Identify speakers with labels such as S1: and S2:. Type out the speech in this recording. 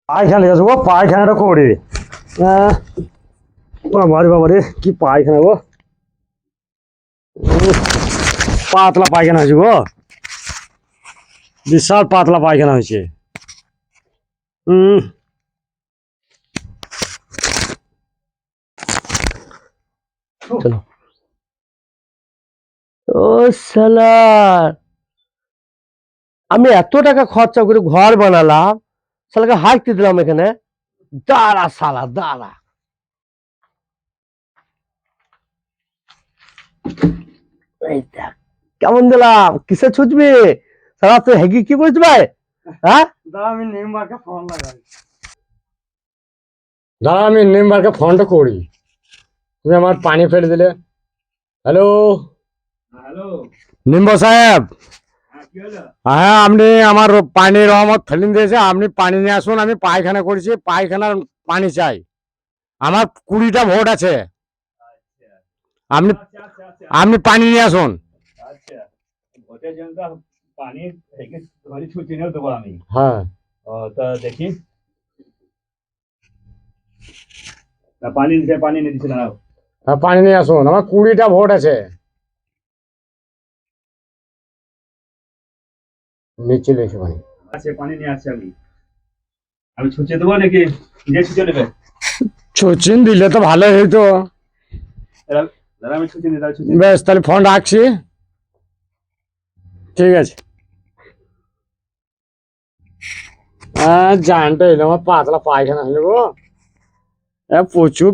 S1: পায়খানা যাবো গো, পায়খানাটা করে বাবারে বাবারে কি পায়খানা গো। উফ, পাতলা পায়খানা হয়েছে গো, বিশাল পাতলা পায়খানা হয়েছে। হম। চলো।
S2: ও শালা, আমি এত টাকা খরচা করে ঘর বানালাম, শালাকে হাঁকতে দিলাম এখানে। দাঁড়া শালা দাঁড়া। এই দেখ কেমন দিলাম, কিসে ছুটবি শালা, তুই হেগি কি বুঝতে ভাই? হ্যাঁ,
S1: দাঁড়া আমি নেমবারকে ফোন লাগাই, দাঁড়া আমি নেমবারকে ফোনটা করি। তুমি আমার পানি ফেলে দিলে। Hello
S3: hello.
S1: নিম্ব সাহেব,
S3: হ্যাঁ, কি হলো?
S1: হ্যাঁ আপনি আমার পানির রহমত ফেলিন দিয়েছে, আপনি পানি নিয়ে আসুন। আমি পায়খানা করেছি, পায়খানার পানি চাই। আমার 20টা ভোট আছে,
S3: আচ্ছা
S1: আপনি
S3: আচ্ছা আচ্ছা আচ্ছা
S1: আপনি পানি নিয়ে আসুন।
S3: আচ্ছা। ভোটের জন্য তো পানি থেকে ধরে ছুটি নিয়েও দেবো আমি।
S1: হ্যাঁ
S3: তা দেখি, তা পানি নিয়ে দিচ্ছে দাঁড়াও।
S1: হ্যাঁ, পানি নিয়ে আসুন, আমার 20টা ভোট আছে। নিচে এসে পানি।
S3: আচ্ছা, পানি নিয়ে আসছি আমি। আমি ছুঁচে দেবো নাকি নিজে ছুঁচে নেবে?
S1: সচিন দিলে তো ভালোই হইতো।
S3: দাঁড়া দাঁড়া, আমি ছুঁচে নিই, দাঁড়া ছুঁচে নিই।
S1: বেশ, তাহলে ফোন রাখছি। ঠিক আছে। হ্যাঁ জানটা এলো, আমার পাতলা পায়খানা হলো গো, প্রচুর